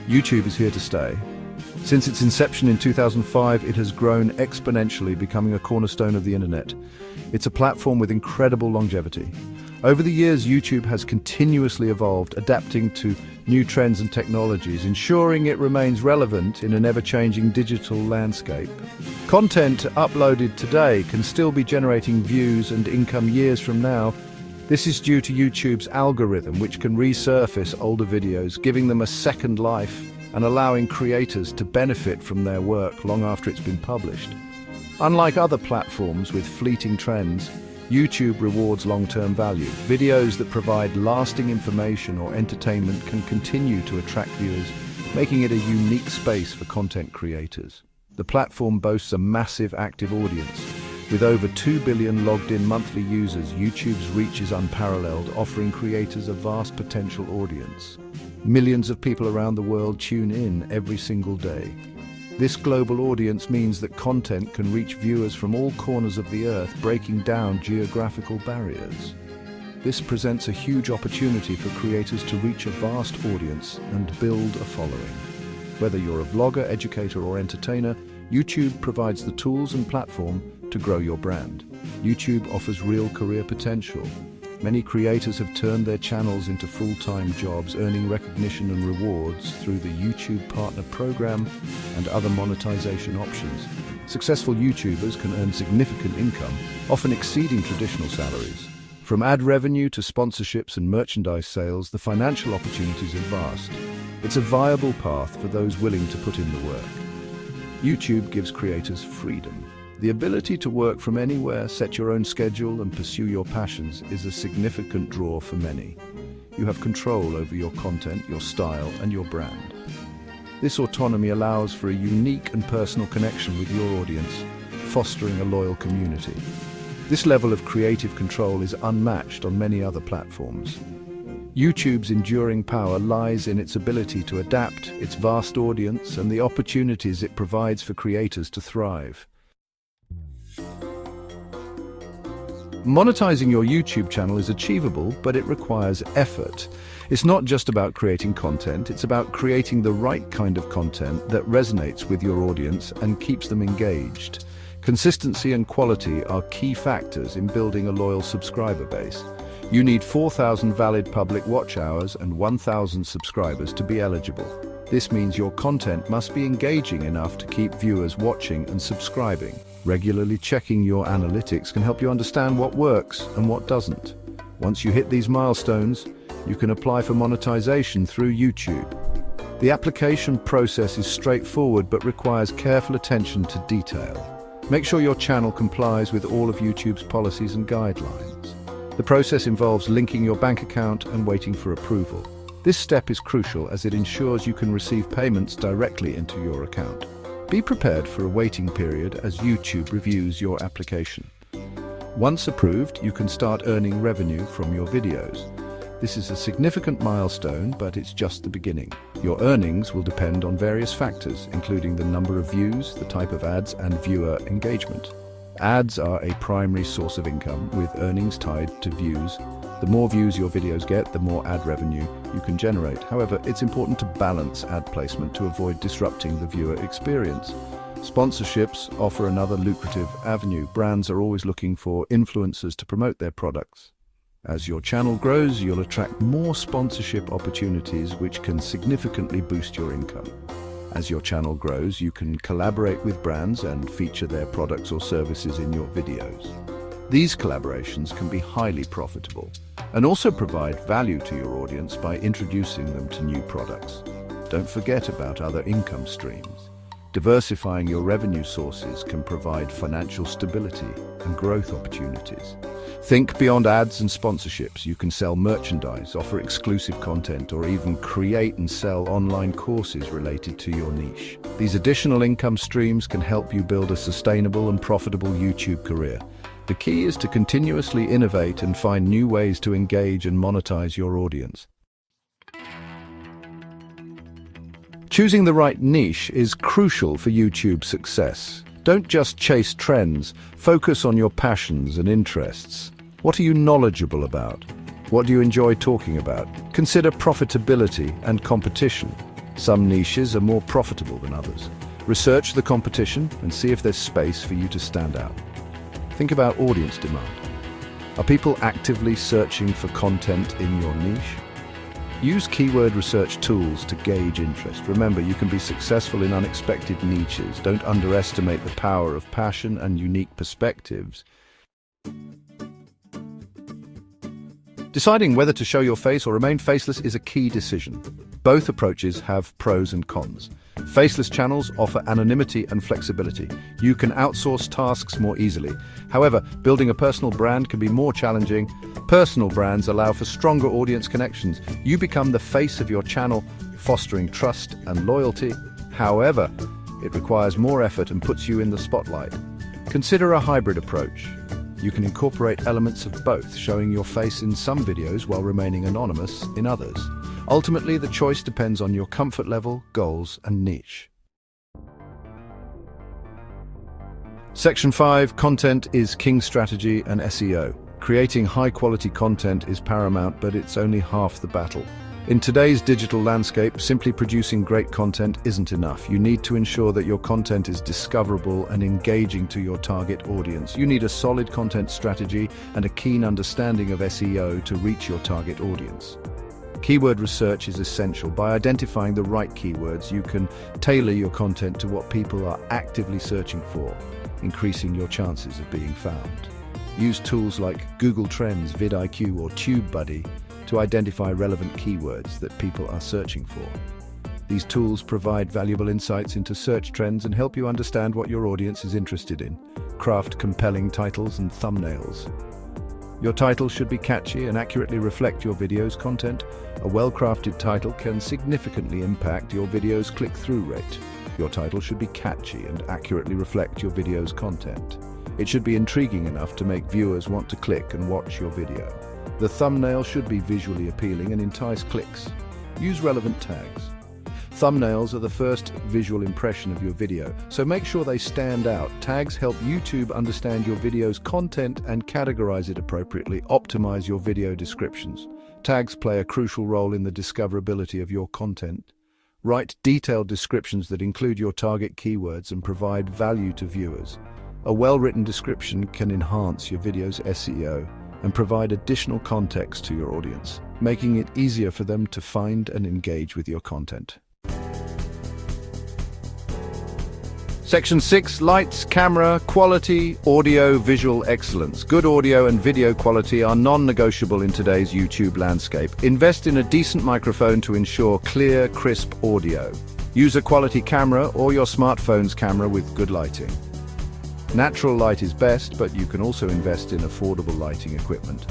YouTube is here to stay. Since its inception in 2005, it has grown exponentially, becoming a cornerstone of the internet. It's a platform with incredible longevity. Over the years, YouTube has continuously evolved, adapting to new trends and technologies, ensuring it remains relevant in an ever-changing digital landscape. Content uploaded today can still be generating views and income years from now. This is due to YouTube's algorithm, which can resurface older videos, giving them a second life and allowing creators to benefit from their work long after it's been published. Unlike other platforms with fleeting trends, YouTube rewards long-term value. Videos that provide lasting information or entertainment can continue to attract viewers, making it a unique space for content creators. The platform boasts a massive active audience. With over 2 billion logged-in monthly users, YouTube's reach is unparalleled, offering creators a vast potential audience. Millions of people around the world tune in every single day. This global audience means that content can reach viewers from all corners of the earth, breaking down geographical barriers. This presents a huge opportunity for creators to reach a vast audience and build a following. Whether you're a vlogger, educator, or entertainer, YouTube provides the tools and platform to grow your brand. YouTube offers real career potential. Many creators have turned their channels into full-time jobs, earning recognition and rewards through the YouTube Partner Program and other monetization options. Successful YouTubers can earn significant income, often exceeding traditional salaries. From ad revenue to sponsorships and merchandise sales, the financial opportunities are vast. It's a viable path for those willing to put in the work. YouTube gives creators freedom. The ability to work from anywhere, set your own schedule, and pursue your passions is a significant draw for many. You have control over your content, your style, and your brand. This autonomy allows for a unique and personal connection with your audience, fostering a loyal community. This level of creative control is unmatched on many other platforms. YouTube's enduring power lies in its ability to adapt, its vast audience, and the opportunities it provides for creators to thrive. Monetizing your YouTube channel is achievable, but it requires effort. It's not just about creating content, it's about creating the right kind of content that resonates with your audience and keeps them engaged. Consistency and quality are key factors in building a loyal subscriber base. You need 4,000 valid public watch hours and 1,000 subscribers to be eligible. This means your content must be engaging enough to keep viewers watching and subscribing. Regularly checking your analytics can help you understand what works and what doesn't. Once you hit these milestones, you can apply for monetization through YouTube. The application process is straightforward but requires careful attention to detail. Make sure your channel complies with all of YouTube's policies and guidelines. The process involves linking your bank account and waiting for approval. This step is crucial as it ensures you can receive payments directly into your account. Be prepared for a waiting period as YouTube reviews your application. Once approved, you can start earning revenue from your videos. This is a significant milestone, but it's just the beginning. Your earnings will depend on various factors, including the number of views, the type of ads, and viewer engagement. Ads are a primary source of income, with earnings tied to views. The more views your videos get, the more ad revenue you can generate. However, it's important to balance ad placement to avoid disrupting the viewer experience. Sponsorships offer another lucrative avenue. Brands are always looking for influencers to promote their products. As your channel grows, you'll attract more sponsorship opportunities, which can significantly boost your income. As your channel grows, you can collaborate with brands and feature their products or services in your videos. These collaborations can be highly profitable and also provide value to your audience by introducing them to new products. Don't forget about other income streams. Diversifying your revenue sources can provide financial stability and growth opportunities. Think beyond ads and sponsorships. You can sell merchandise, offer exclusive content, or even create and sell online courses related to your niche. These additional income streams can help you build a sustainable and profitable YouTube career. The key is to continuously innovate and find new ways to engage and monetize your audience. Choosing the right niche is crucial for YouTube's success. Don't just chase trends, focus on your passions and interests. What are you knowledgeable about? What do you enjoy talking about? Consider profitability and competition. Some niches are more profitable than others. Research the competition and see if there's space for you to stand out. Think about audience demand. Are people actively searching for content in your niche? Use keyword research tools to gauge interest. Remember, you can be successful in unexpected niches. Don't underestimate the power of passion and unique perspectives. Deciding whether to show your face or remain faceless is a key decision. Both approaches have pros and cons. Faceless channels offer anonymity and flexibility. You can outsource tasks more easily. However, building a personal brand can be more challenging. Personal brands allow for stronger audience connections. You become the face of your channel, fostering trust and loyalty. However, it requires more effort and puts you in the spotlight. Consider a hybrid approach. You can incorporate elements of both, showing your face in some videos while remaining anonymous in others. Ultimately, the choice depends on your comfort level, goals, and niche. Section 5, Content is King Strategy and SEO. Creating high-quality content is paramount, but it's only half the battle. In today's digital landscape, simply producing great content isn't enough. You need to ensure that your content is discoverable and engaging to your target audience. You need a solid content strategy and a keen understanding of SEO to reach your target audience. Keyword research is essential. By identifying the right keywords, you can tailor your content to what people are actively searching for, increasing your chances of being found. Use tools like Google Trends, vidIQ, or TubeBuddy to identify relevant keywords that people are searching for. These tools provide valuable insights into search trends and help you understand what your audience is interested in. Craft compelling titles and thumbnails. Your title should be catchy and accurately reflect your video's content. A well-crafted title can significantly impact your video's click-through rate. Your title should be catchy and accurately reflect your video's content. It should be intriguing enough to make viewers want to click and watch your video. The thumbnail should be visually appealing and entice clicks. Use relevant tags. Thumbnails are the first visual impression of your video, so make sure they stand out. Tags help YouTube understand your video's content and categorize it appropriately. Optimize your video descriptions. Tags play a crucial role in the discoverability of your content. Write detailed descriptions that include your target keywords and provide value to viewers. A well-written description can enhance your video's SEO and provide additional context to your audience, making it easier for them to find and engage with your content. Section 6, Lights, Camera, Quality, Audio, Visual Excellence. Good audio and video quality are non-negotiable in today's YouTube landscape. Invest in a decent microphone to ensure clear, crisp audio. Use a quality camera or your smartphone's camera with good lighting. Natural light is best, but you can also invest in affordable lighting equipment.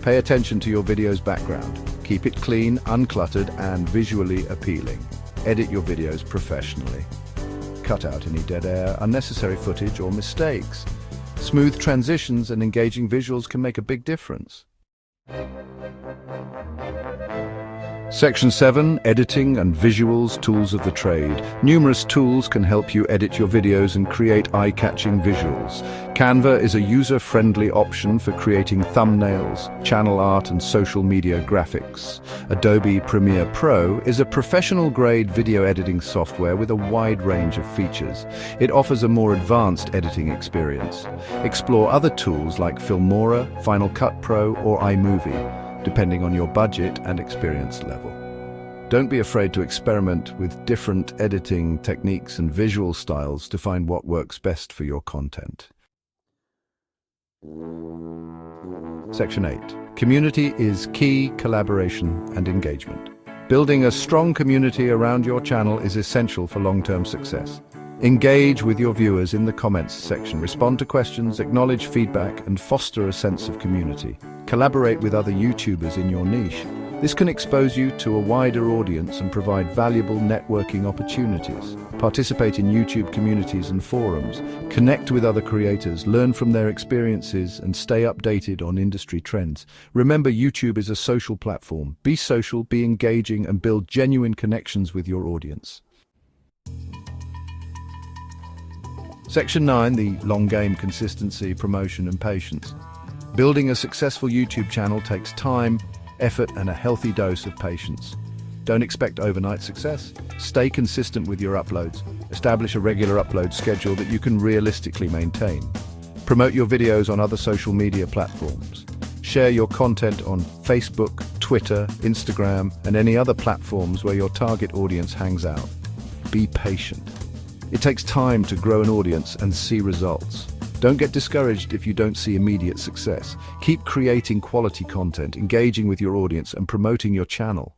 Pay attention to your video's background. Keep it clean, uncluttered, and visually appealing. Edit your videos professionally. Cut out any dead air, unnecessary footage, or mistakes. Smooth transitions and engaging visuals can make a big difference. Section 7, Editing and Visuals, Tools of the Trade. Numerous tools can help you edit your videos and create eye-catching visuals. Canva is a user-friendly option for creating thumbnails, channel art, and social media graphics. Adobe Premiere Pro is a professional-grade video editing software with a wide range of features. It offers a more advanced editing experience. Explore other tools like Filmora, Final Cut Pro, or iMovie, depending on your budget and experience level. Don't be afraid to experiment with different editing techniques and visual styles to find what works best for your content. Section 8. Community is key, collaboration and engagement. Building a strong community around your channel is essential for long-term success. Engage with your viewers in the comments section, respond to questions, acknowledge feedback, and foster a sense of community. Collaborate with other YouTubers in your niche. This can expose you to a wider audience and provide valuable networking opportunities. Participate in YouTube communities and forums. Connect with other creators, learn from their experiences, and stay updated on industry trends. Remember, YouTube is a social platform. Be social, be engaging, and build genuine connections with your audience. Section 9, the long game: consistency, promotion, and patience. Building a successful YouTube channel takes time, effort, and a healthy dose of patience. Don't expect overnight success. Stay consistent with your uploads. Establish a regular upload schedule that you can realistically maintain. Promote your videos on other social media platforms. Share your content on Facebook, Twitter, Instagram, and any other platforms where your target audience hangs out. Be patient. It takes time to grow an audience and see results. Don't get discouraged if you don't see immediate success. Keep creating quality content, engaging with your audience, and promoting your channel.